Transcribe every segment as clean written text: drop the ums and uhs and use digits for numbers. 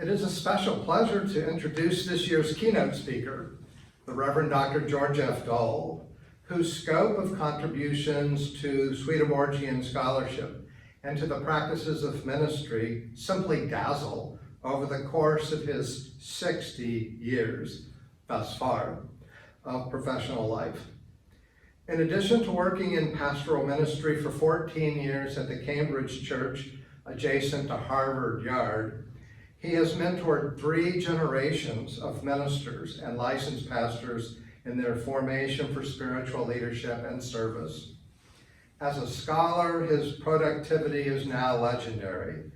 It is a special pleasure to introduce this year's keynote speaker, the Reverend Dr. George F. Dole, whose scope of contributions to Swedenborgian scholarship and to the practices of ministry simply dazzle over the course of his 60 years, thus far, of professional life. In addition to working in pastoral ministry for 14 years at the Cambridge Church adjacent to Harvard Yard, he has mentored 3 generations of ministers and licensed pastors in their formation for spiritual leadership and service. As a scholar, his productivity is now legendary.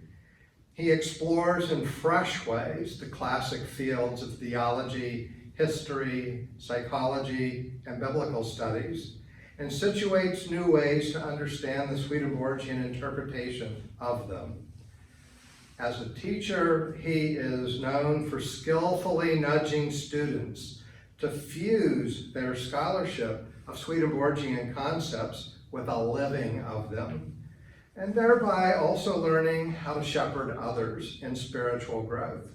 He explores in fresh ways the classic fields of theology, history, psychology, and biblical studies, and situates new ways to understand the Swedenborgian interpretation of them. As a teacher, he is known for skillfully nudging students to fuse their scholarship of Swedenborgian concepts with a living of them, and thereby also learning how to shepherd others in spiritual growth.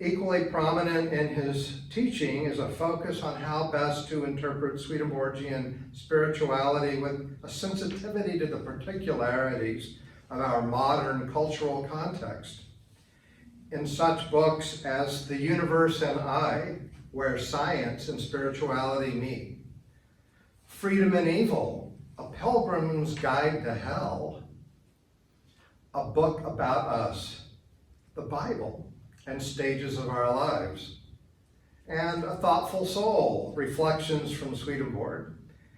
Equally prominent in his teaching is a focus on how best to interpret Swedenborgian spirituality with a sensitivity to the particularities of our modern cultural context. In such books as The Universe and I, Where Science and Spirituality Meet, Freedom and Evil, A Pilgrim's Guide to Hell, A Book About Us, the Bible, and Stages of Our Lives, and A Thoughtful Soul, Reflections from Swedenborg,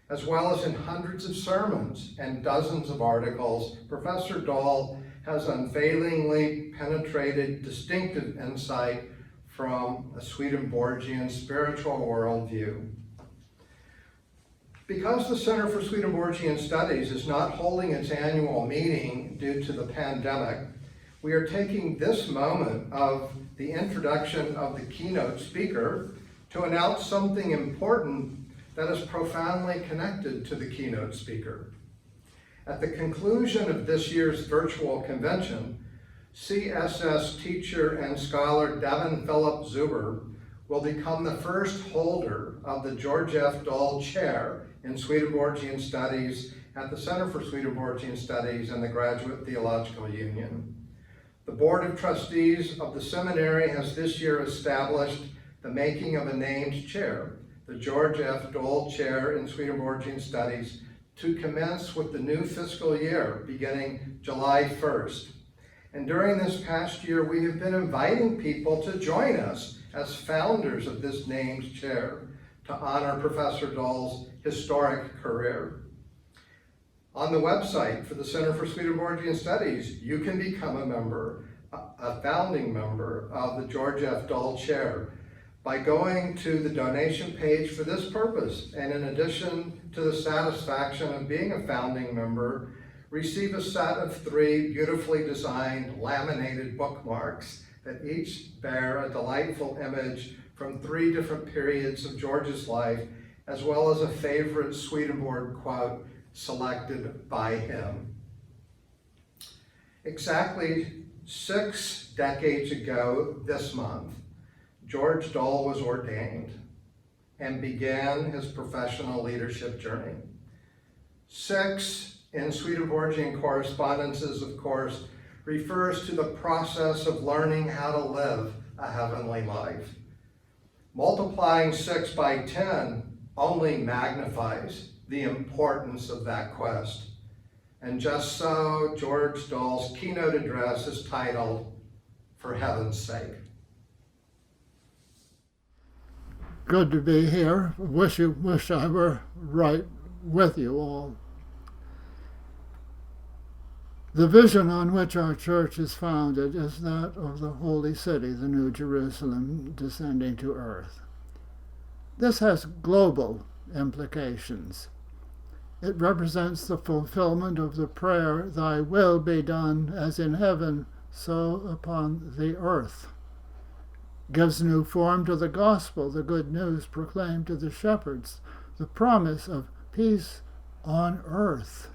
as well as in hundreds of sermons and dozens of articles, Professor Dole has unfailingly penetrated distinctive insight from a Swedenborgian spiritual worldview. Because the Center for Swedenborgian Studies is not holding its annual meeting due to the pandemic, we are taking this moment of the introduction of the keynote speaker to announce something important that is profoundly connected to the keynote speaker. At the conclusion of this year's virtual convention, CSS teacher and scholar Devin Philip Zuber will become the first holder of the George F. Dole Chair in Swedenborgian Studies at the Center for Swedenborgian Studies and the Graduate Theological Union. The Board of Trustees of the seminary has this year established the making of a named chair, the George F. Dole Chair in Swedenborgian Studies, to commence with the new fiscal year beginning July 1st. And during this past year, we have been inviting people to join us as founders of this named chair to honor Professor Dole's historic career. On the website for the Center for Swedenborgian Studies, you can become a member, a founding member of the George F. Dole Chair by going to the donation page for this purpose. And in addition to the satisfaction of being a founding member, receive a set of 3 beautifully designed laminated bookmarks that each bear a delightful image from 3 different periods of George's life, as well as a favorite Swedenborg quote selected by him. Exactly 6 decades ago this month, George Dole was ordained and began his professional leadership journey. 6 in Swedenborgian correspondences, of course, refers to the process of learning how to live a heavenly life. Multiplying 6 by 10 only magnifies the importance of that quest. And just so, George Dole's keynote address is titled, For Heaven's Sake. Good to be here. Wish I were right with you all. The vision on which our church is founded is that of the holy city, the New Jerusalem, descending to earth. This has global implications. It represents the fulfillment of the prayer, "Thy will be done as in heaven, so upon the earth." Gives new form to the gospel, the good news proclaimed to the shepherds, the promise of peace on earth.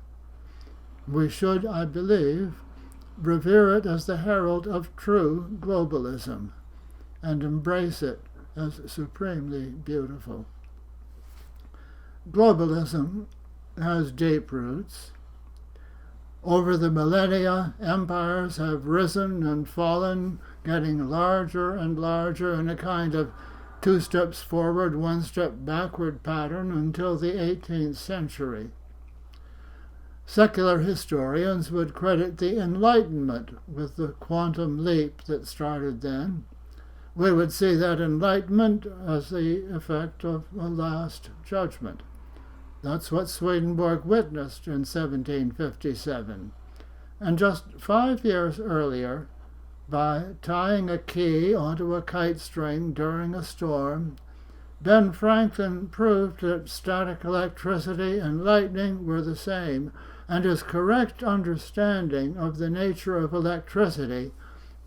We should, I believe, revere it as the herald of true globalism and embrace it as supremely beautiful. Globalism has deep roots. Over the millennia, empires have risen and fallen, getting larger and larger in a kind of 2 steps forward, 1 step backward pattern until the 18th century. Secular historians would credit the Enlightenment with the quantum leap that started then. We would see that Enlightenment as the effect of a last judgment. That's what Swedenborg witnessed in 1757. And just 5 years earlier, by tying a key onto a kite string during a storm, Ben Franklin proved that static electricity and lightning were the same, and his correct understanding of the nature of electricity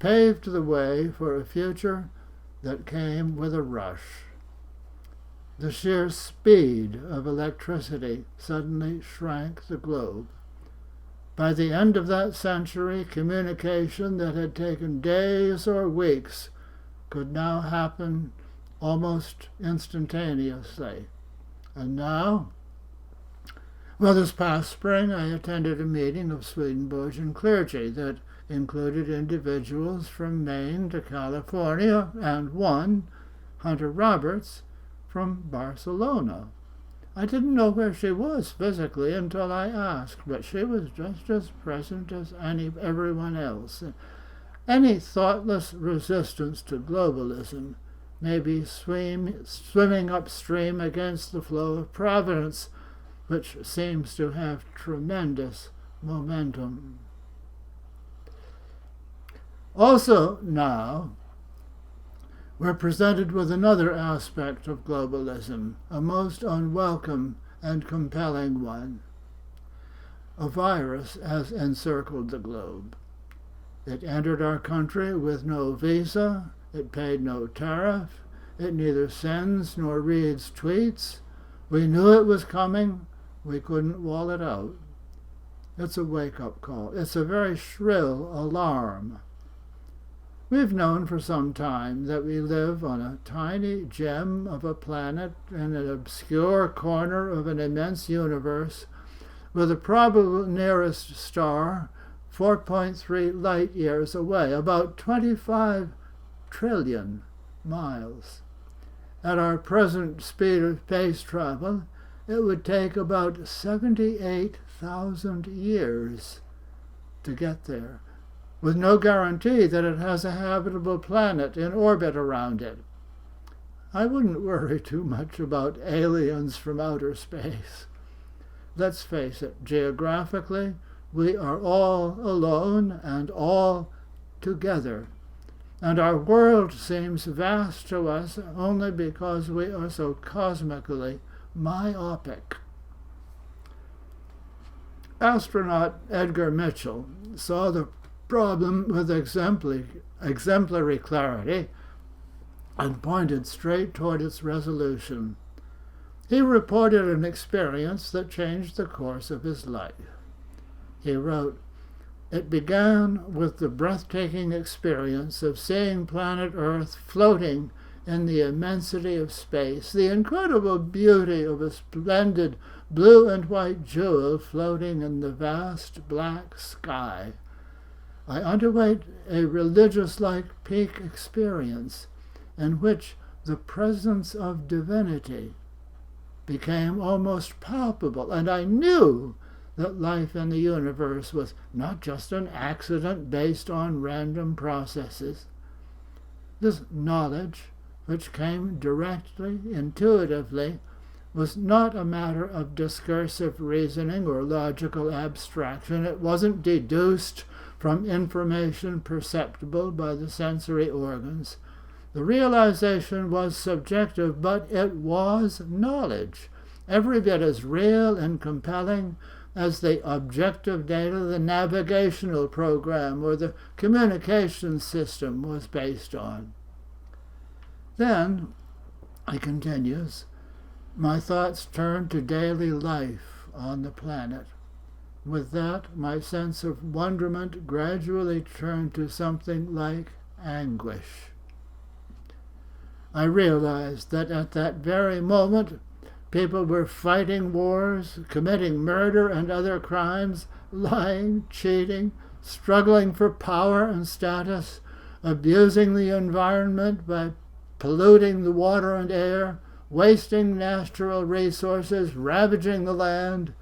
paved the way for a future that came with a rush. The sheer speed of electricity suddenly shrank the globe. By the end of that century, communication that had taken days or weeks could now happen almost instantaneously. And now, well, this past spring I attended a meeting of Swedenborgian clergy that included individuals from Maine to California and one, Hunter Roberts, from Barcelona. I didn't know where she was physically until I asked, but she was just as present as everyone else. Any thoughtless resistance to globalism may be swimming upstream against the flow of providence, which seems to have tremendous momentum. Also now, we're presented with another aspect of globalism, a most unwelcome and compelling one. A virus has encircled the globe. It entered our country with no visa, it paid no tariff, it neither sends nor reads tweets. We knew it was coming, we couldn't wall it out. It's a wake-up call. It's a very shrill alarm. We've known for some time that we live on a tiny gem of a planet in an obscure corner of an immense universe with a probable nearest star 4.3 light years away, about 25 trillion miles. At our present speed of space travel, it would take about 78,000 years to get there, with no guarantee that it has a habitable planet in orbit around it. I wouldn't worry too much about aliens from outer space. Let's face it, geographically, we are all alone and all together. And our world seems vast to us only because we are so cosmically myopic. Astronaut Edgar Mitchell saw the problem with exemplary clarity and pointed straight toward its resolution. He reported an experience that changed the course of his life. He wrote, "It began with the breathtaking experience of seeing planet Earth floating in the immensity of space, the incredible beauty of a splendid blue and white jewel floating in the vast black sky. I underwent a religious-like peak experience in which the presence of divinity became almost palpable, and I knew that life in the universe was not just an accident based on random processes. This knowledge, which came directly, intuitively, was not a matter of discursive reasoning or logical abstraction. It wasn't deduced from information perceptible by the sensory organs. The realization was subjective, but it was knowledge, every bit as real and compelling as the objective data the navigational program or the communication system was based on. Then," he continues, "my thoughts turned to daily life on the planet. With that, my sense of wonderment gradually turned to something like anguish. I realized that at that very moment, people were fighting wars, committing murder and other crimes, lying, cheating, struggling for power and status, abusing the environment by polluting the water and air, wasting natural resources, ravaging the land,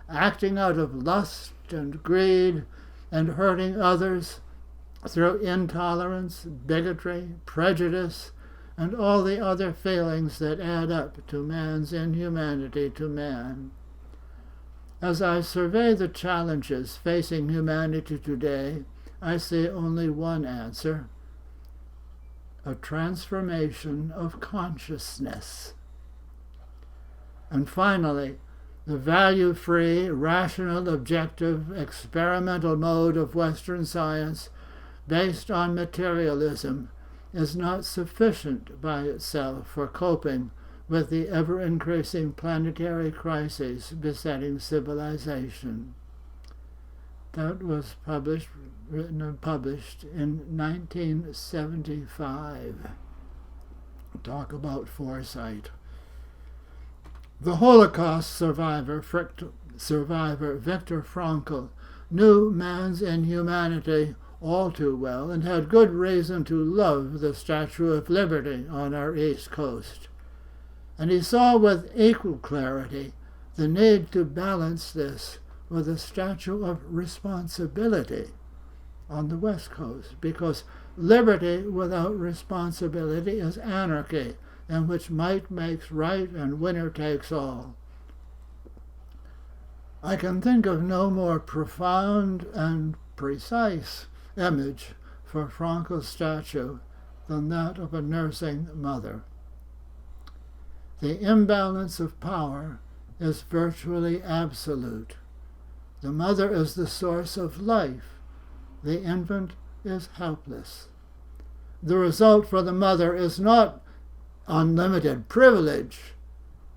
acting out of lust and greed, and hurting others through intolerance, bigotry, prejudice, and all the other failings that add up to man's inhumanity to man. As I survey the challenges facing humanity today, I see only one answer: a transformation of consciousness. And finally, the value-free, rational, objective, experimental mode of Western science based on materialism is not sufficient by itself for coping with the ever-increasing planetary crises besetting civilization. That was written and published in 1975. Talk about foresight. The Holocaust survivor Viktor Frankl knew man's inhumanity all too well and had good reason to love the Statue of Liberty on our East Coast. And he saw with equal clarity the need to balance this with a statue of responsibility on the West Coast, because liberty without responsibility is anarchy, in which might makes right and winner takes all. I can think of no more profound and precise image for Frankl's statue than that of a nursing mother. The imbalance of power is virtually absolute. The mother is the source of life. The infant is helpless. The result for the mother is not unlimited privilege,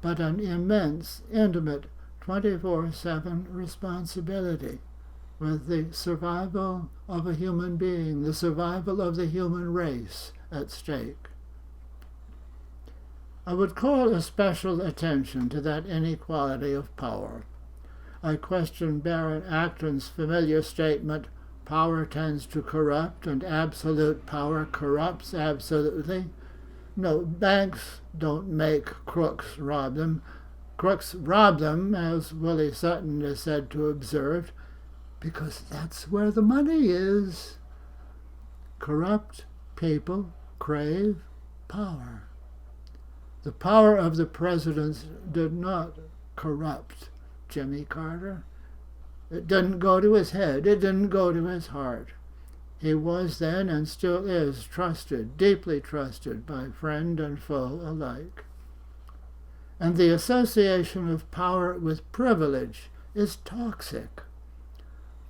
but an immense, intimate, 24/7 responsibility with the survival of a human being, the survival of the human race at stake. I would call a special attention to that inequality of power. I question Baron Acton's familiar statement, "Power tends to corrupt, and absolute power corrupts absolutely." No, banks don't make crooks rob them. Crooks rob them, as Willie Sutton is said to have observed, because that's where the money is. Corrupt people crave power. The power of the presidents did not corrupt Jimmy Carter. It didn't go to his head. It didn't go to his heart. He was then and still is trusted, deeply trusted by friend and foe alike. And the association of power with privilege is toxic.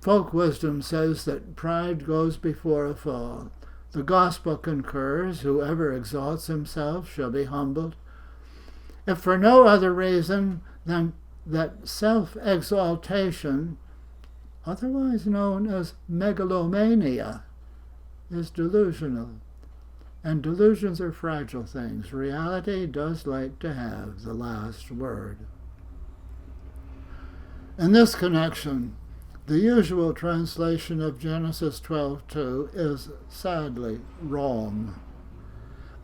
Folk wisdom says that pride goes before a fall. The gospel concurs, whoever exalts himself shall be humbled. If for no other reason than that self-exaltation, otherwise known as megalomania, is delusional. And delusions are fragile things. Reality does like to have the last word. In this connection, the usual translation of Genesis 12:2 is sadly wrong.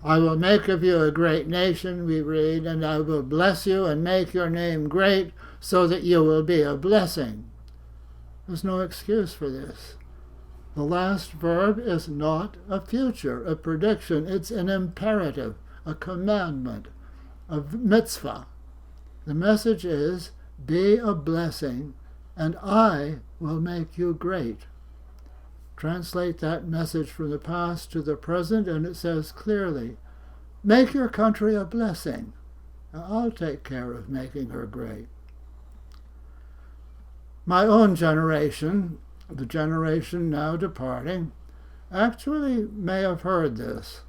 "I will make of you a great nation," we read, "and I will bless you and make your name great, so that you will be a blessing." There's no excuse for this. The last verb is not a future, a prediction. It's an imperative, a commandment, a mitzvah. The message is, be a blessing, and I will make you great. Translate that message from the past to the present, and it says clearly, make your country a blessing. I'll take care of making her great. My own generation, the generation now departing, actually may have heard this.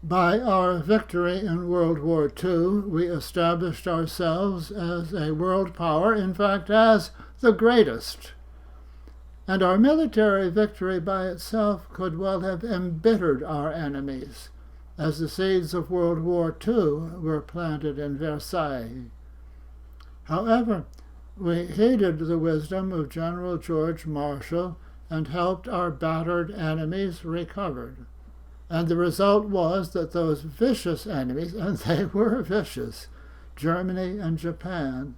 By our victory in World War II, we established ourselves as a world power, in fact, as the greatest. And our military victory by itself could well have embittered our enemies, as the seeds of World War II were planted in Versailles. However, we heeded the wisdom of General George Marshall and helped our battered enemies recover. And the result was that those vicious enemies, and they were vicious, Germany and Japan,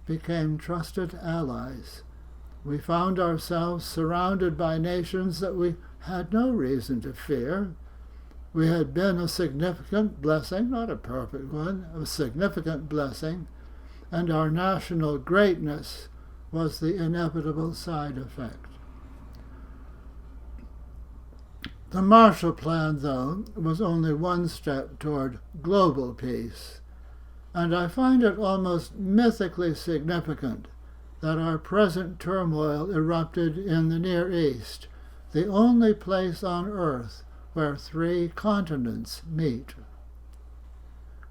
became trusted allies. We found ourselves surrounded by nations that we had no reason to fear. We had been a significant blessing, not a perfect one, a significant blessing, and our national greatness was the inevitable side effect. The Marshall Plan, though, was only one step toward global peace, and I find it almost mythically significant that our present turmoil erupted in the Near East, the only place on earth where 3 continents meet.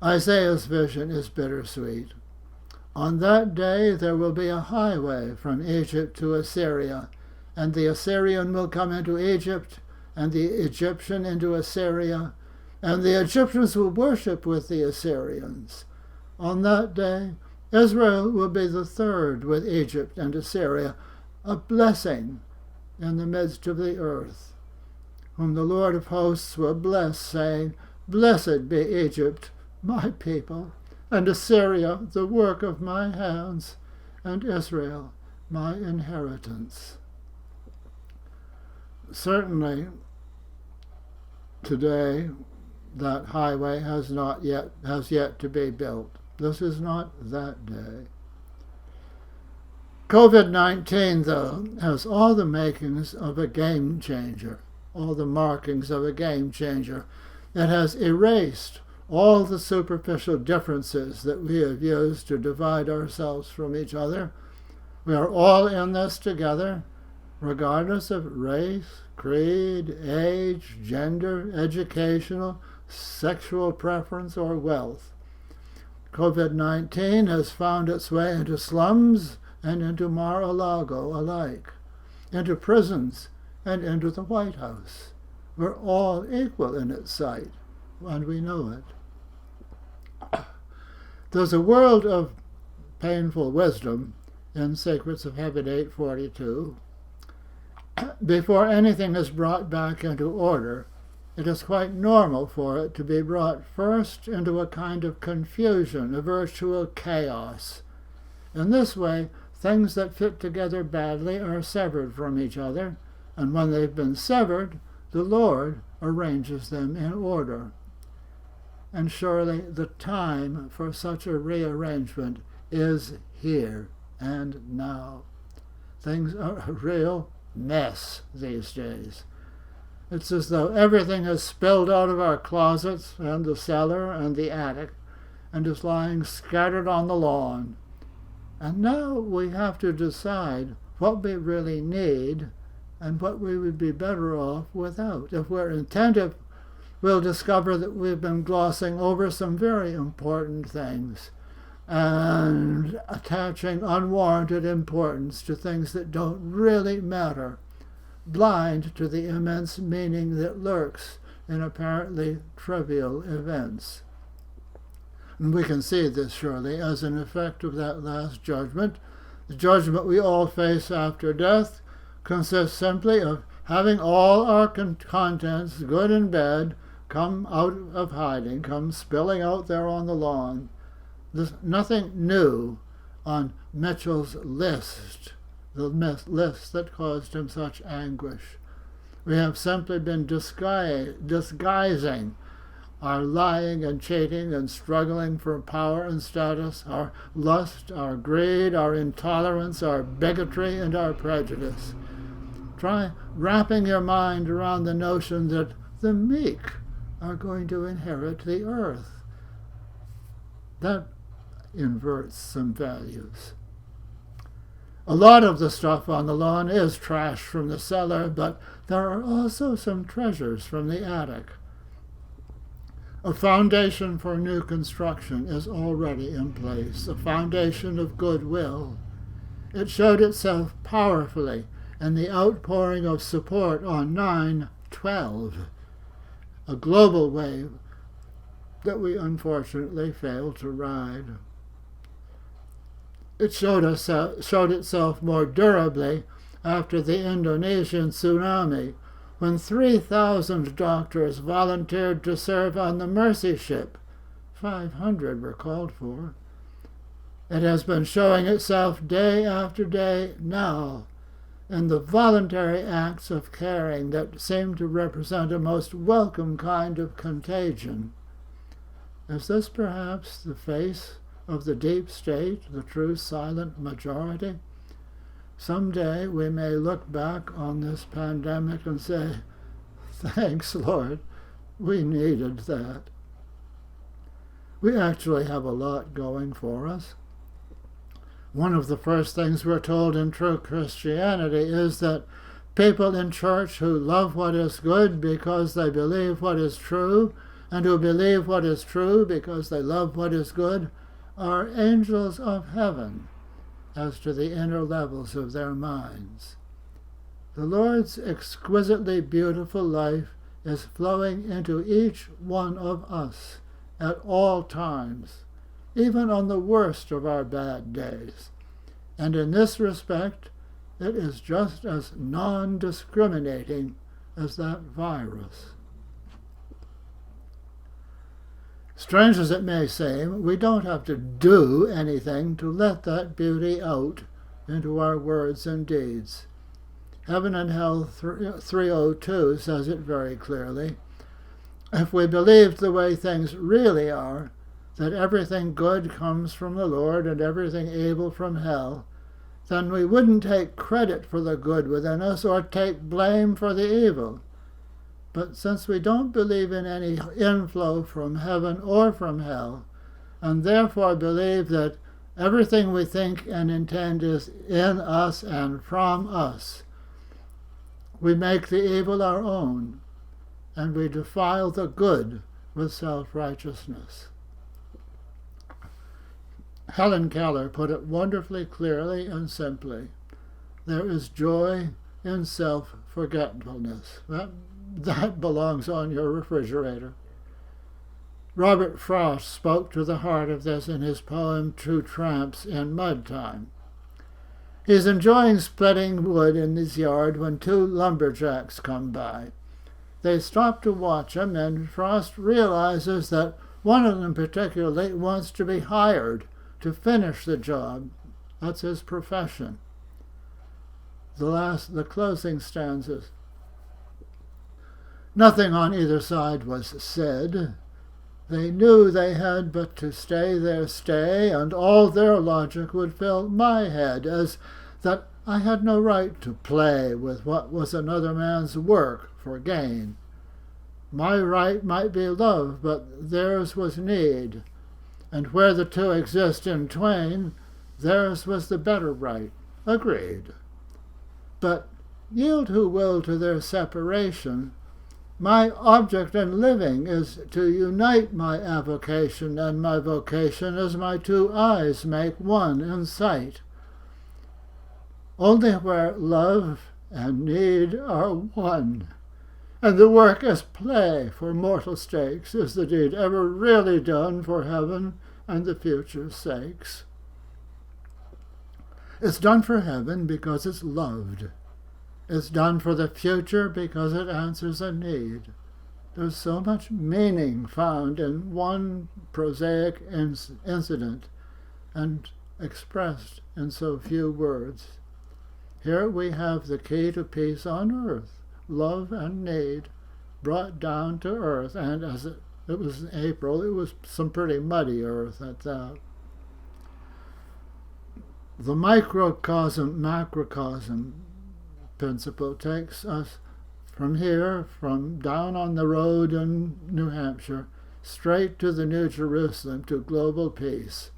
Isaiah's vision is bittersweet. On that day there will be a highway from Egypt to Assyria, and the Assyrian will come into Egypt, and the Egyptian into Assyria, and the Egyptians will worship with the Assyrians. On that day, Israel will be the third with Egypt and Assyria, a blessing in the midst of the earth, whom the Lord of hosts will bless, saying, "Blessed be Egypt, my people, and Assyria, the work of my hands, and Israel, my inheritance." Certainly, today, that highway has yet to be built. This is not that day. COVID-19, though, has all the makings of a game changer, all the markings of a game changer. It has erased all the superficial differences that we have used to divide ourselves from each other. We are all in this together, regardless of race, creed, age, gender, educational, sexual preference, or wealth. COVID-19 has found its way into slums and into Mar-a-Lago alike, into prisons and into the White House. We're all equal in its sight, and we know it. There's a world of painful wisdom in Secrets of Heaven 842. Before anything is brought back into order, it is quite normal for it to be brought first into a kind of confusion, a virtual chaos. In this way, things that fit together badly are severed from each other, and when they've been severed, the Lord arranges them in order. And surely the time for such a rearrangement is here and now. Things are a real mess these days. It's as though everything has spilled out of our closets and the cellar and the attic and is lying scattered on the lawn. And now we have to decide what we really need and what we would be better off without. If we're attentive, we'll discover that we've been glossing over some very important things and attaching unwarranted importance to things that don't really matter, blind to the immense meaning that lurks in apparently trivial events. And we can see this surely as an effect of that last judgment. The judgment we all face after death consists simply of having all our contents, good and bad, come out of hiding, come spilling out there on the lawn. There's nothing new on Mitchell's list, the list that caused him such anguish. We have simply been disguising our lying and cheating and struggling for power and status, our lust, our greed, our intolerance, our bigotry, and our prejudice. Try wrapping your mind around the notion that the meek are going to inherit the earth. That inverts some values. A lot of the stuff on the lawn is trash from the cellar, but there are also some treasures from the attic. A foundation for new construction is already in place, a foundation of goodwill. It showed itself powerfully in the outpouring of support on 9/12, a global wave that we unfortunately failed to ride. It showed itself more durably after the Indonesian tsunami, when 3,000 doctors volunteered to serve on the Mercy ship. 500 were called for. It has been showing itself day after day now in the voluntary acts of caring that seem to represent a most welcome kind of contagion. Is this perhaps the face of the deep state, the true silent majority? Someday we may look back on this pandemic and say, thanks, Lord, we needed that. We actually have a lot going for us. One of the first things we're told in true Christianity is that people in church who love what is good because they believe what is true, and who believe what is true because they love what is good, are angels of heaven as to the inner levels of their minds. The Lord's exquisitely beautiful life is flowing into each one of us at all times, even on the worst of our bad days. And in this respect, it is just as non-discriminating as that virus. Strange as it may seem, we don't have to do anything to let that beauty out into our words and deeds. Heaven and Hell 302 says it very clearly. If we believed the way things really are, that everything good comes from the Lord and everything evil from hell, then we wouldn't take credit for the good within us or take blame for the evil. But since we don't believe in any inflow from heaven or from hell, and therefore believe that everything we think and intend is in us and from us, we make the evil our own, and we defile the good with self-righteousness. Helen Keller put it wonderfully clearly and simply. There is joy in self-forgetfulness. That belongs on your refrigerator. Robert Frost spoke to the heart of this in his poem Two Tramps in Mud Time. He's enjoying splitting wood in his yard when two lumberjacks come by. They stop to watch him, and Frost realizes that one of them particularly wants to be hired to finish the job. That's his profession. The closing stanzas. Nothing on either side was said. They knew they had but to stay their stay, and all their logic would fill my head, as that I had no right to play with what was another man's work for gain. My right might be love, but theirs was need, and where the two exist in twain, theirs was the better right. Agreed. But yield who will to their separation, my object in living is to unite my avocation and my vocation as my two eyes make one in sight. Only where love and need are one, and the work is play for mortal stakes, is the deed ever really done for heaven and the future's sakes. It's done for heaven because it's loved. It's done for the future because it answers a need. There's so much meaning found in one prosaic incident and expressed in so few words. Here we have the key to peace on earth, love and need, brought down to earth, and as it was in April, it was some pretty muddy earth at that. The microcosm-macrocosm principle takes us from here, from down on the road in New Hampshire, straight to the New Jerusalem, to global peace.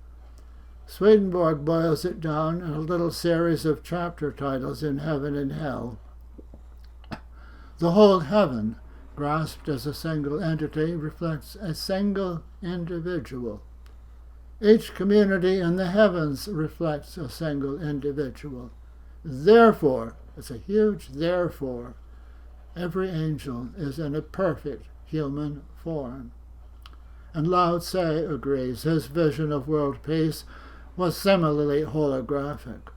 Swedenborg boils it down in a little series of chapter titles in Heaven and Hell. The whole heaven, grasped as a single entity, reflects a single individual. Each community in the heavens reflects a single individual. Therefore, it's a huge therefore, every angel is in a perfect human form. And Lao Tse agrees his vision of world peace was similarly holographic.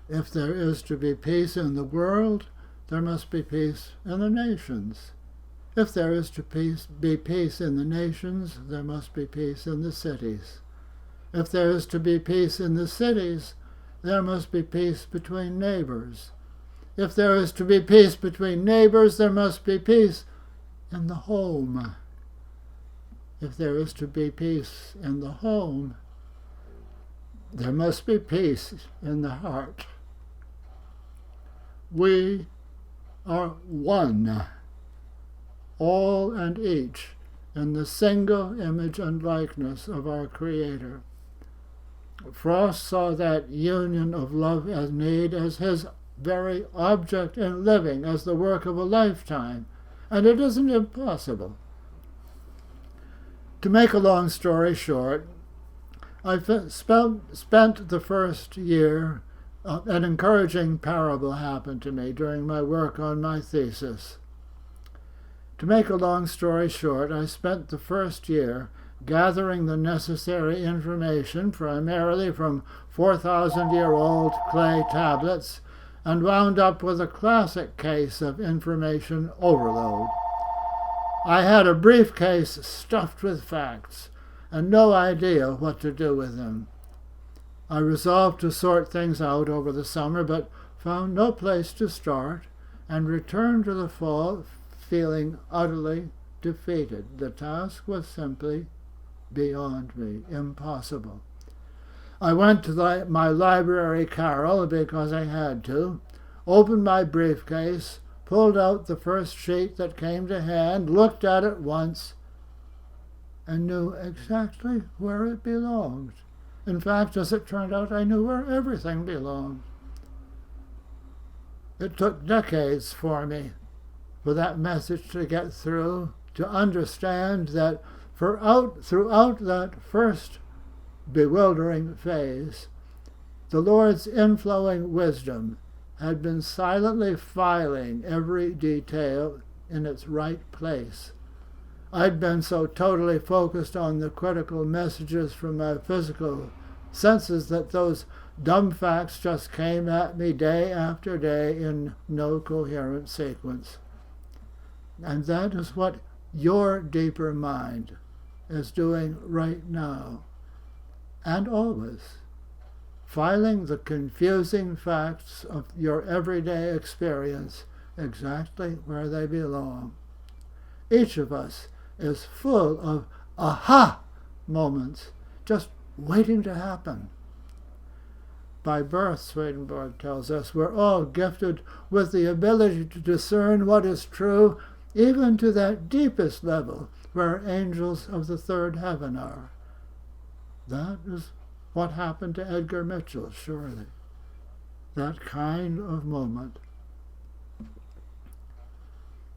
If there is to be peace in the world, there must be peace in the nations. If there is to be peace in the nations, there must be peace in the cities. If there is to be peace in the cities, there must be peace between neighbors. If there is to be peace between neighbors, there must be peace in the home. If there is to be peace in the home, there must be peace in the heart. We are one, all and each, in the single image and likeness of our Creator. Frost saw that union of love and need as his very object in living, as the work of a lifetime, and it isn't impossible. To make a long story short, I spent the first year, an encouraging parable happened to me during my work on my thesis. To make a long story short, I spent the first year gathering the necessary information primarily from 4,000-year-old clay tablets and wound up with a classic case of information overload. I had a briefcase stuffed with facts and no idea what to do with them. I resolved to sort things out over the summer, but found no place to start and returned to the fall feeling utterly defeated. The task was simply beyond me, impossible. I went to my library carrel because I had to, opened my briefcase, pulled out the first sheet that came to hand, looked at it once, and knew exactly where it belonged. In fact, as it turned out, I knew where everything belonged. It took decades for me for that message to get through, to understand that throughout that first bewildering phase, the Lord's inflowing wisdom had been silently filing every detail in its right place. I'd been so totally focused on the critical messages from my physical senses that those dumb facts just came at me day after day in no coherent sequence. And that is what your deeper mind is doing right now, and always, filing the confusing facts of your everyday experience exactly where they belong. Each of us is full of aha moments just waiting to happen. By birth, Swedenborg tells us, we're all gifted with the ability to discern what is true, even to that deepest level where angels of the third heaven are. That is what happened to Edgar Mitchell, surely. That kind of moment.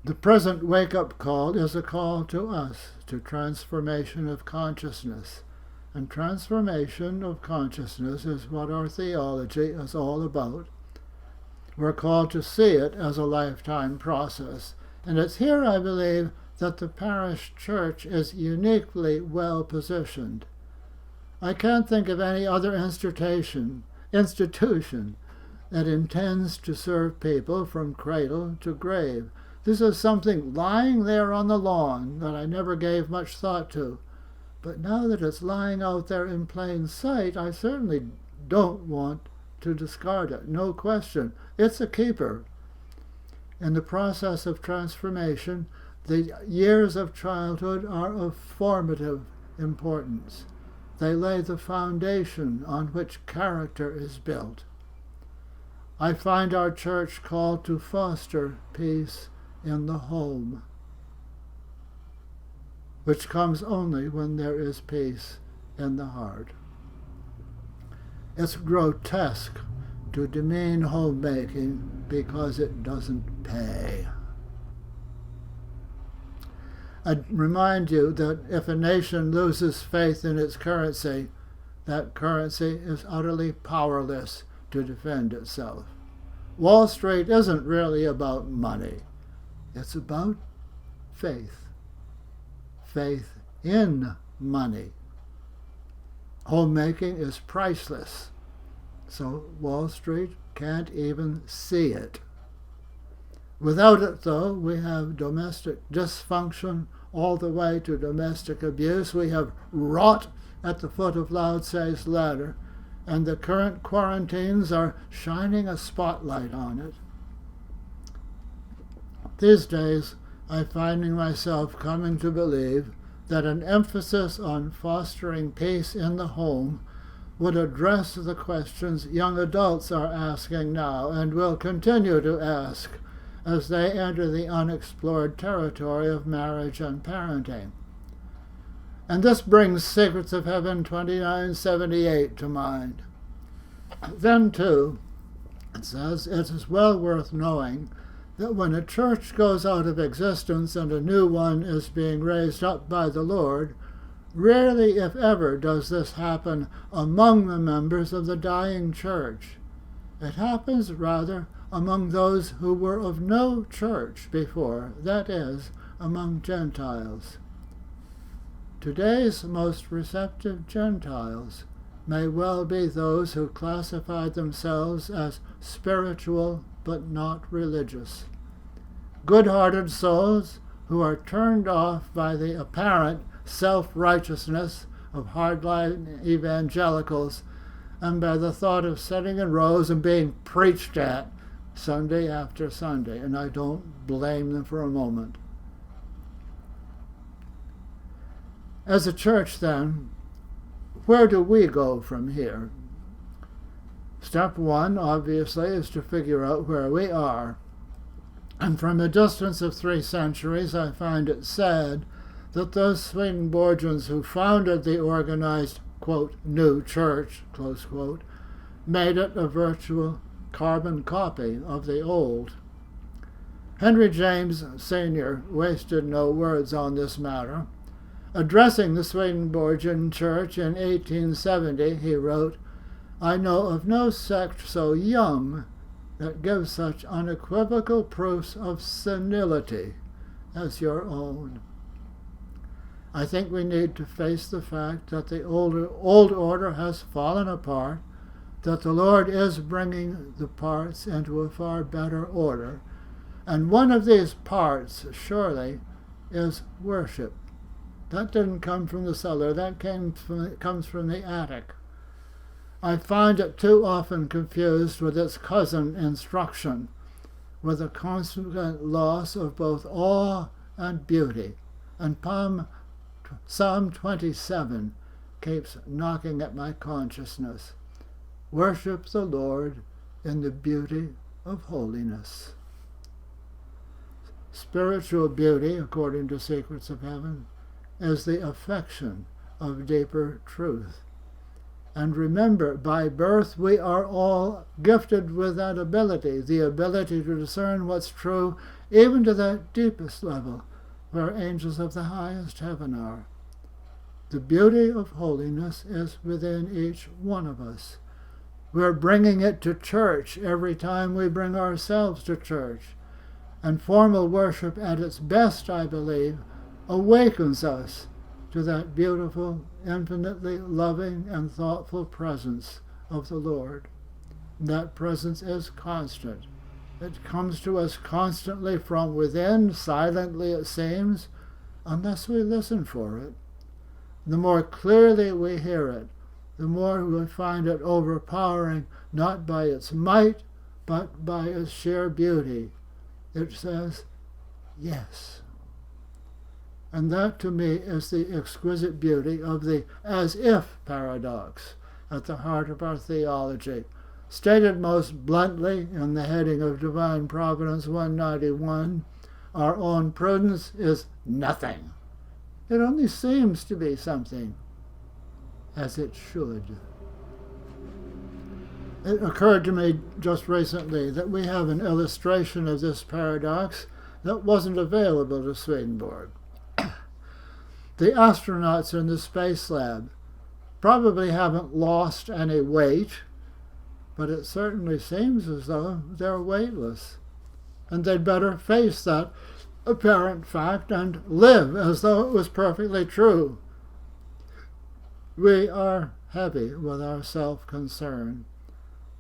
The present wake-up call is a call to us, to transformation of consciousness. And transformation of consciousness is what our theology is all about. We're called to see it as a lifetime process. And it's here, I believe, that the parish church is uniquely well positioned. I can't think of any other institution that intends to serve people from cradle to grave. This is something lying there on the lawn that I never gave much thought to. But now that it's lying out there in plain sight, I certainly don't want to discard it. No question. It's a keeper. In the process of transformation, the years of childhood are of formative importance. They lay the foundation on which character is built. I find our church called to foster peace in the home, which comes only when there is peace in the heart. It's grotesque to demean homemaking because it doesn't pay. I remind you that if a nation loses faith in its currency, that currency is utterly powerless to defend itself. Wall Street isn't really about money. It's about faith. Faith in money. Homemaking is priceless, so Wall Street can't even see it. Without it, though, we have domestic dysfunction all the way to domestic abuse. We have rot at the foot of Lao Tse's ladder, and the current quarantines are shining a spotlight on it. These days, I'm finding myself coming to believe that an emphasis on fostering peace in the home would address the questions young adults are asking now and will continue to ask as they enter the unexplored territory of marriage and parenting. And this brings Secrets of Heaven 2978 to mind. Then, too, it says, it is well worth knowing that when a church goes out of existence and a new one is being raised up by the Lord, rarely, if ever, does this happen among the members of the dying church. It happens, rather, among those who were of no church before, that is, among Gentiles. Today's most receptive Gentiles may well be those who classify themselves as spiritual but not religious. Good-hearted souls who are turned off by the apparent self-righteousness of hardline evangelicals and by the thought of sitting in rows and being preached at Sunday after Sunday, and I don't blame them for a moment. As a church, then, where do we go from here? Step one, obviously, is to figure out where we are. And from a distance of 3 centuries, I find it sad that those Swedenborgians who founded the organized, quote, new church, close quote, made it a virtual carbon copy of the old. Henry James Sr. wasted no words on this matter. Addressing the Swedenborgian church in 1870, he wrote, "I know of no sect so young that gives such unequivocal proofs of senility as your own." I think we need to face the fact that the old order has fallen apart, that the Lord is bringing the parts into a far better order, and one of these parts, surely, is worship. That didn't come from the cellar, that comes from the attic. I find it too often confused with its cousin, instruction, with a constant loss of both awe and beauty, and Psalm 27 keeps knocking at my consciousness. Worship the Lord in the beauty of holiness. Spiritual beauty, according to Secrets of Heaven, is the affection of deeper truth. And remember, by birth we are all gifted with that ability, the ability to discern what's true, even to that deepest level, where angels of the highest heaven are. The beauty of holiness is within each one of us. We're bringing it to church every time we bring ourselves to church. And formal worship at its best, I believe, awakens us to that beautiful, infinitely loving and thoughtful presence of the Lord. That presence is constant. It comes to us constantly from within, silently it seems, unless we listen for it. The more clearly we hear it, the more we find it overpowering, not by its might, but by its sheer beauty. It says, yes. And that, to me, is the exquisite beauty of the as-if paradox at the heart of our theology. Stated most bluntly in the heading of Divine Providence 191, our own prudence is nothing. It only seems to be something, as it should. It occurred to me just recently that we have an illustration of this paradox that wasn't available to Swedenborg. The astronauts in the space lab probably haven't lost any weight, but it certainly seems as though they're weightless. And they'd better face that apparent fact and live as though it was perfectly true. We are heavy with our self-concern,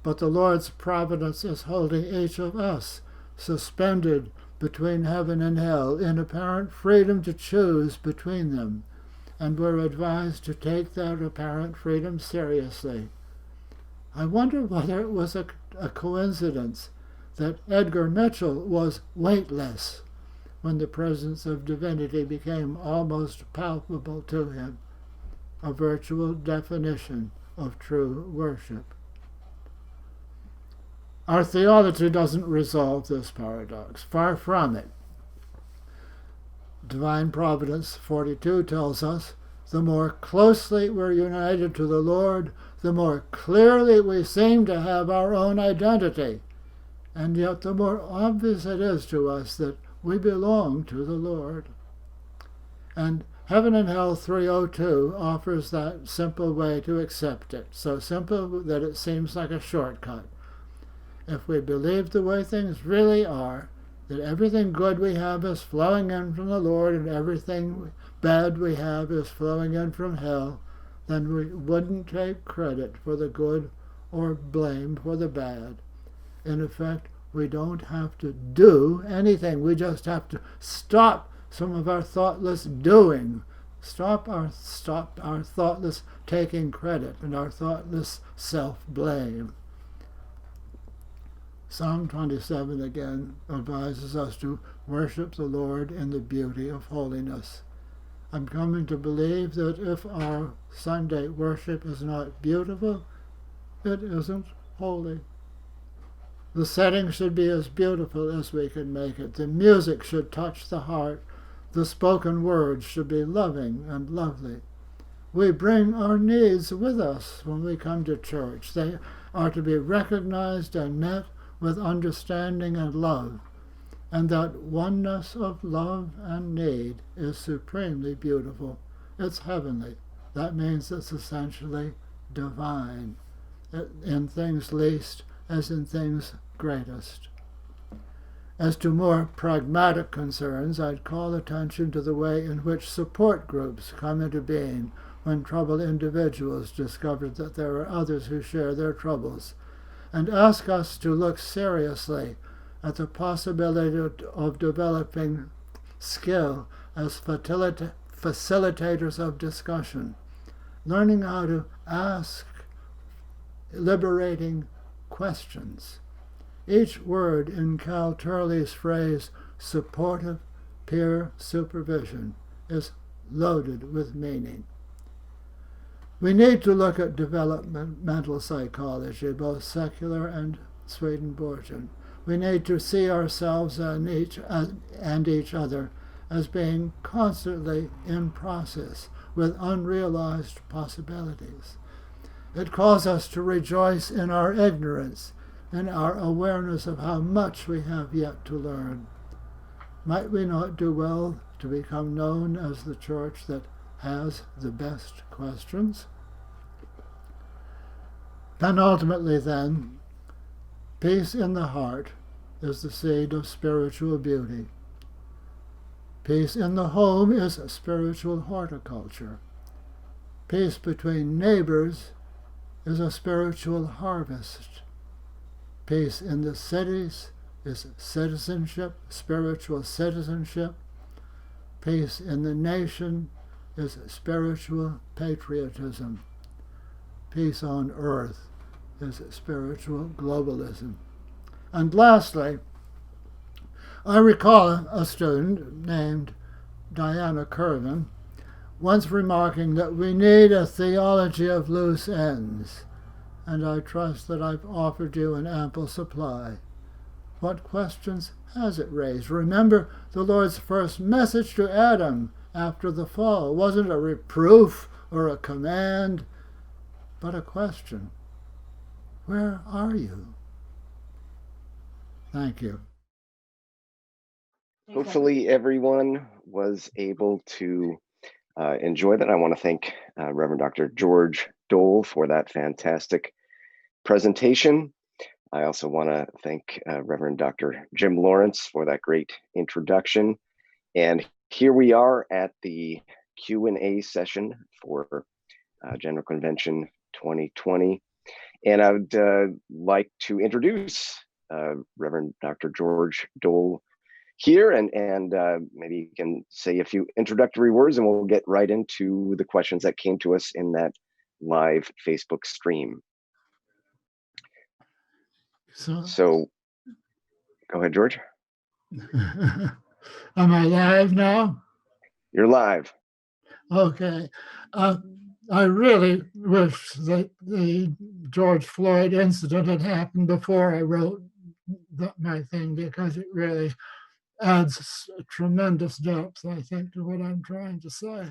but the Lord's providence is holding each of us suspended between heaven and hell in apparent freedom to choose between them, and we're advised to take that apparent freedom seriously. I wonder whether it was a coincidence that Edgar Mitchell was weightless when the presence of divinity became almost palpable to him, a virtual definition of true worship. Our theology doesn't resolve this paradox. Far from it. Divine Providence 42 tells us, the more closely we're united to the Lord, the more clearly we seem to have our own identity, and yet the more obvious it is to us that we belong to the Lord. And Heaven and Hell 302 offers that simple way to accept it, so simple that it seems like a shortcut. If we believe the way things really are, that everything good we have is flowing in from the Lord and everything bad we have is flowing in from hell, then we wouldn't take credit for the good or blame for the bad. In effect, we don't have to do anything. We just have to stop some of our thoughtless doing, stop our thoughtless taking credit and our thoughtless self-blame. Psalm 27 again advises us to worship the Lord in the beauty of holiness. I'm coming to believe that if our Sunday worship is not beautiful, it isn't holy. The setting should be as beautiful as we can make it. The music should touch the heart. The spoken words should be loving and lovely. We bring our needs with us when we come to church. They are to be recognized and met with understanding and love, and that oneness of love and need is supremely beautiful. It's heavenly. That means it's essentially divine, in things least as in things greatest. As to more pragmatic concerns, I'd call attention to the way in which support groups come into being when troubled individuals discover that there are others who share their troubles, and ask us to look seriously at the possibility of developing skill as facilitators of discussion, learning how to ask liberating questions. Each word in Cal Turley's phrase, supportive peer supervision, is loaded with meaning. We need to look at developmental psychology, both secular and Swedenborgian. We need to see ourselves and each other as being constantly in process with unrealized possibilities. It calls us to rejoice in our ignorance, in our awareness of how much we have yet to learn. Might we not do well to become known as the church that has the best questions? Penultimately, then, peace in the heart is the seed of spiritual beauty. Peace in the home is spiritual horticulture. Peace between neighbors is a spiritual harvest. Peace in the cities is citizenship, spiritual citizenship. Peace in the nation is spiritual patriotism. Peace on earth is spiritual globalism. And lastly, I recall a student named Diana Curvin once remarking that we need a theology of loose ends, and I trust that I've offered you an ample supply. What questions has it raised? Remember, the Lord's first message to Adam after the fall wasn't a reproof or a command, but a question. Where are you? Thank you. Hopefully everyone was able to enjoy that. I want to thank Reverend Dr. George Dole for that fantastic presentation. I also want to thank Reverend Dr. Jim Lawrence for that great introduction. And here we are at the Q&A session for General Convention 2020. And I would like to introduce Reverend Dr. George Dole here, and maybe you can say a few introductory words, and we'll get right into the questions that came to us in that live Facebook stream. So go ahead, George. Am I live now? You're live. Okay. I really wish that the George Floyd incident had happened before I wrote my thing, because it really adds tremendous depth, I think, to what I'm trying to say.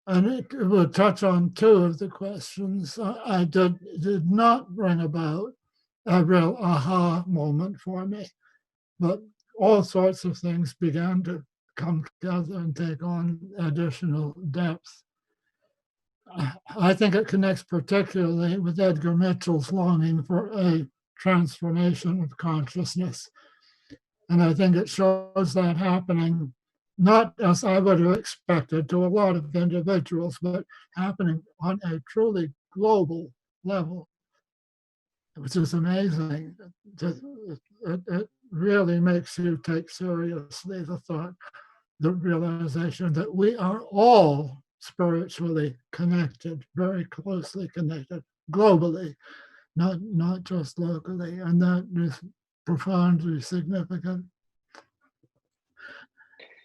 And it will touch on two of the questions. I did not bring about a real aha moment for me, but all sorts of things began to come together and take on additional depth. I think it connects particularly with Edgar Mitchell's longing for a transformation of consciousness. And I think it shows that happening, not as I would have expected to a lot of individuals, but happening on a truly global level, which is amazing. It really makes you take seriously the thought, the realization that we are all spiritually connected, very closely connected, globally, not just locally. And that is profoundly significant.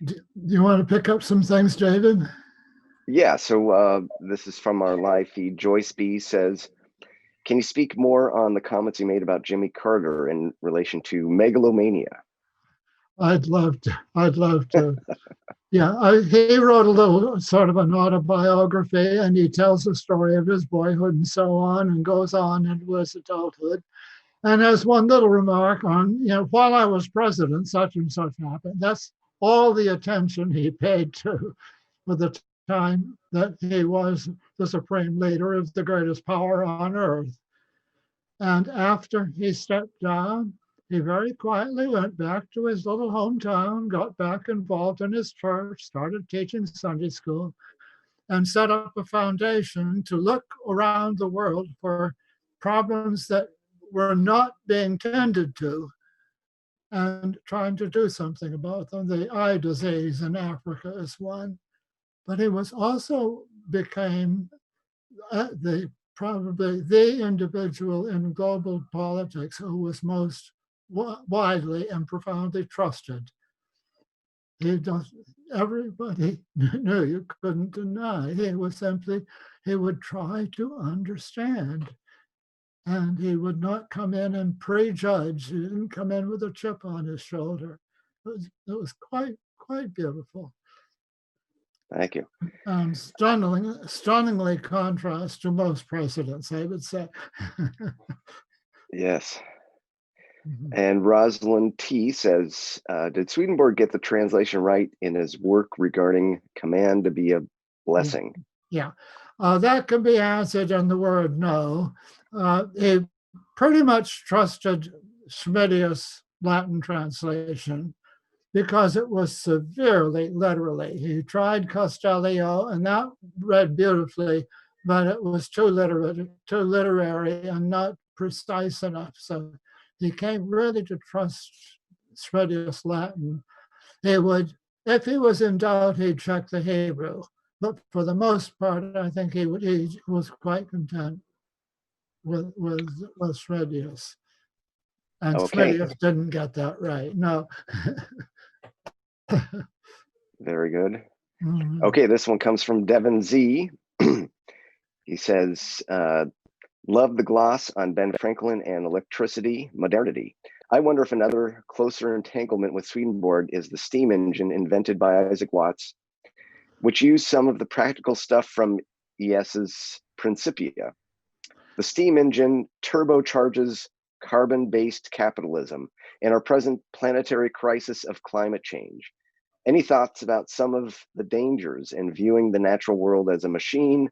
Do you want to pick up some things, David? Yeah, so this is from our live feed. Joyce B says, can you speak more on the comments you made about Jimmy Carter in relation to megalomania? I'd love to. Yeah, he wrote a little sort of an autobiography, and he tells the story of his boyhood and so on, and goes on into his adulthood. And there's one little remark on, while I was president, such and such happened. That's all the attention he paid to for the time that he was the supreme leader of the greatest power on earth. And after he stepped down, he very quietly went back to his little hometown, got back involved in his church, started teaching Sunday school, and set up a foundation to look around the world for problems that were not being tended to and trying to do something about them. The eye disease in Africa is one. But he was also became probably the individual in global politics who was most widely and profoundly trusted. Everybody knew, you couldn't deny. He would try to understand. And he would not come in and prejudge. He didn't come in with a chip on his shoulder. It was quite beautiful. Thank you. Stunningly contrast to most presidents, I would say. Yes. And Rosalind T says, did Swedenborg get the translation right in his work regarding command to be a blessing? Yeah. That can be answered in the word no. He pretty much trusted Schmidius' Latin translation because it was severely literary. He tried Costellio, and that read beautifully, but it was too literary and not precise enough. So he came really to trust Schmidius' Latin. He would, if he was in doubt, he'd check the Hebrew. But for the most part, I think he was quite content with Schmidius. And Schmidius didn't get that right. No. Very good. Okay, this one comes from Devin Z. He says, love the gloss on Ben Franklin and electricity modernity. I wonder if another closer entanglement with Swedenborg is the steam engine invented by Isaac Watts, which used some of the practical stuff from ES's Principia. The steam engine turbocharges carbon-based capitalism and our present planetary crisis of climate change. Any thoughts about some of the dangers in viewing the natural world as a machine,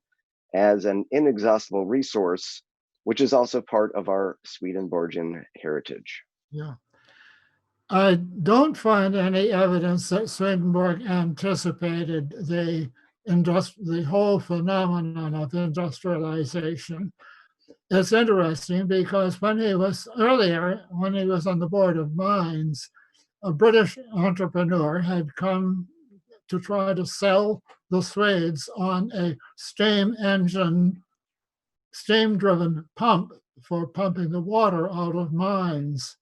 as an inexhaustible resource, which is also part of our Swedenborgian heritage? Yeah. I don't find any evidence that Swedenborg anticipated the whole phenomenon of industrialization. It's interesting because when he was on the board of mines, a British entrepreneur had come to try to sell the Swedes on a steam-driven pump for pumping the water out of mines.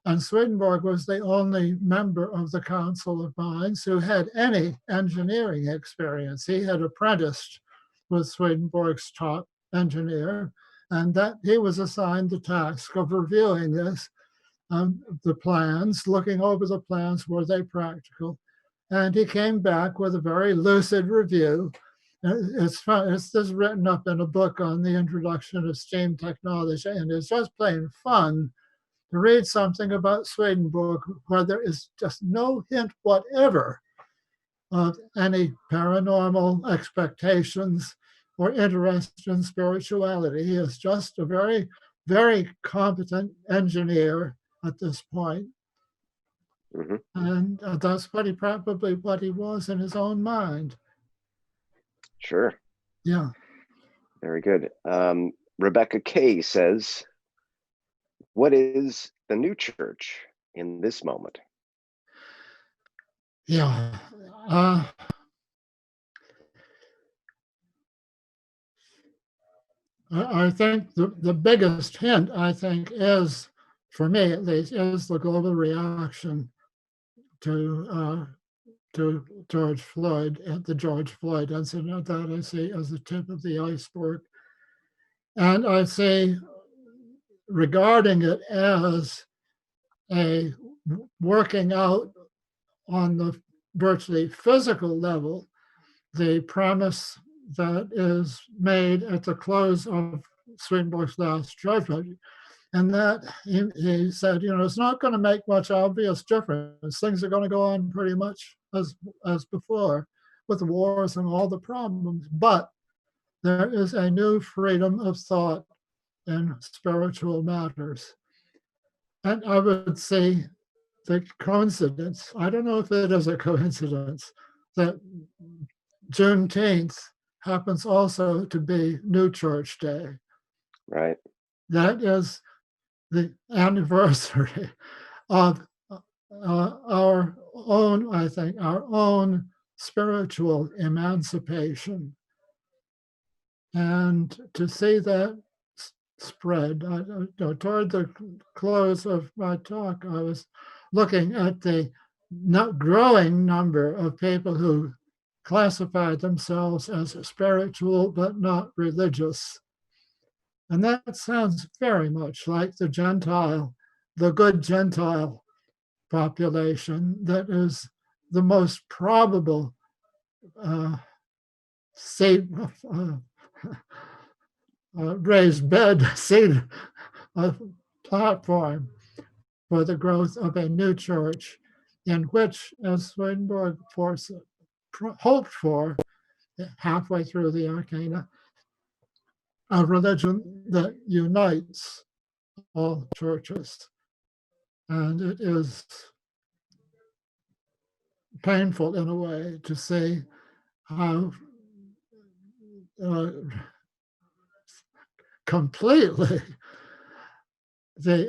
And Swedenborg was the only member of the Council of Mines who had any engineering experience. He had apprenticed with Swedenborg's top engineer, and that he was assigned the task of reviewing the plans, looking over the plans, were they practical? And he came back with a very lucid review. It's fun. It's just written up in a book on the introduction of steam technology, and it's just plain fun to read something about Swedenborg where there is just no hint whatever of any paranormal expectations or interest in spirituality. He is just a very, very competent engineer at this point. Mm-hmm. And that's probably what he was in his own mind. Sure. Yeah. Very good. Rebecca Kay says, what is the new church in this moment? Yeah. I think the biggest hint, I think, is, for me at least, is the global reaction to George Floyd, at the George Floyd incident. That I see as the tip of the iceberg. And I say, regarding it as a working out on the virtually physical level, the premise that is made at the close of Swedenborg's last judgment. And that he said, it's not going to make much obvious difference. Things are going to go on pretty much as before with the wars and all the problems. But there is a new freedom of thought in spiritual matters. And I would say the coincidence, I don't know if it is a coincidence, that Juneteenth happens also to be New Church Day. Right. That is the anniversary of our own, I think, our own spiritual emancipation. And to see that spread, toward the close of my talk, I was looking at the growing number of people who classified themselves as spiritual but not religious. And that sounds very much like the good Gentile population that is the most probable raised bed seed platform for the growth of a new church in which, as Swedenborg hoped for halfway through the Arcana, a religion that unites all churches. And it is painful in a way to see how completely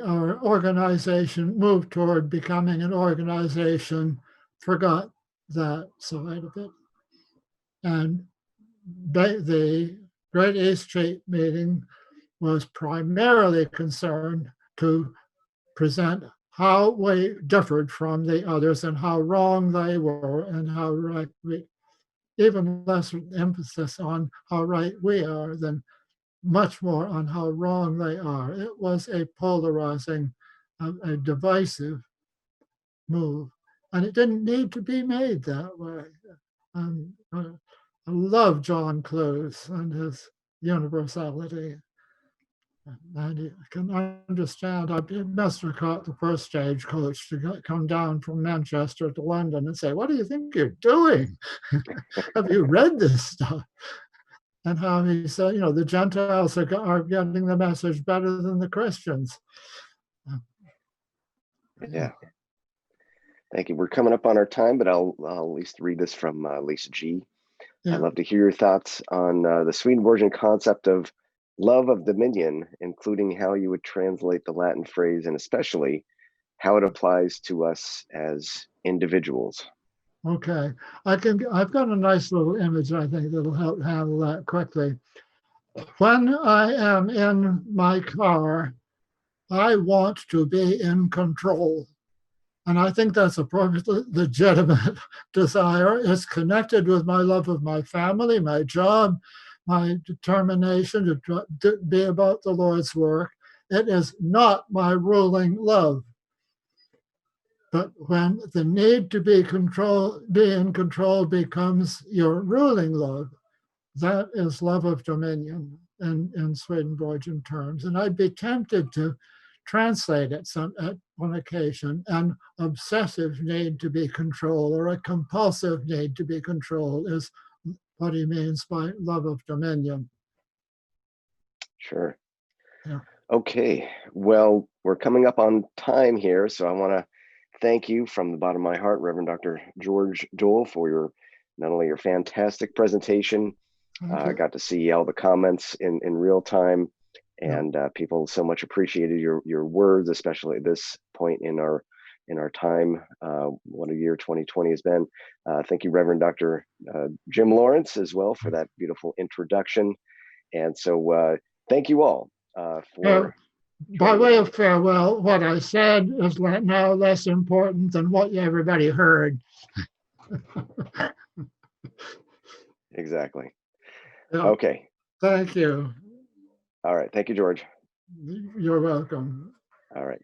our organization moved toward becoming an organization, forgot that side of it. And the Great East Street meeting was primarily concerned to present how we differed from the others and how wrong they were and how right even less emphasis on how right we are than much more on how wrong they are. It was a polarizing, a divisive move, and it didn't need to be made that way. I love John Close and his universality. And you can understand, I must have caught the first stagecoach to come down from Manchester to London and say, what do you think you're doing? Have you read this stuff? And how he said, the Gentiles are getting the message better than the Christians. Yeah. Thank you. We're coming up on our time, but I'll at least read this from Lisa G. Yeah. I'd love to hear your thoughts on the Swedenborgian concept of love of dominion, including how you would translate the Latin phrase and especially how it applies to us as individuals. Okay. I've got a nice little image, I think, that'll help handle that quickly. When I am in my car, I want to be in control. And I think that's a perfectly legitimate desire. It's connected with my love of my family, my job, my determination to be about the Lord's work. It is not my ruling love. But when the need to be in control becomes your ruling love, that is love of dominion in Swedenborgian terms. And I'd be tempted to translate it at one occasion an obsessive need to be controlled or a compulsive need to be controlled is what he means by love of dominion. Sure. Yeah. Okay. Well, we're coming up on time here, so I want to thank you from the bottom of my heart, Reverend Dr. George Dole, for not only your fantastic presentation. I got to see all the comments in real time, and people so much appreciated your words, especially at this point in our time. What a year 2020 has been. Thank you, Reverend Dr. Jim Lawrence, as well, for that beautiful introduction. And so thank you all for. By way of farewell, what I said is now less important than what everybody heard. Exactly. Yeah. Okay. Thank you. All right. Thank you, George. You're welcome. All right.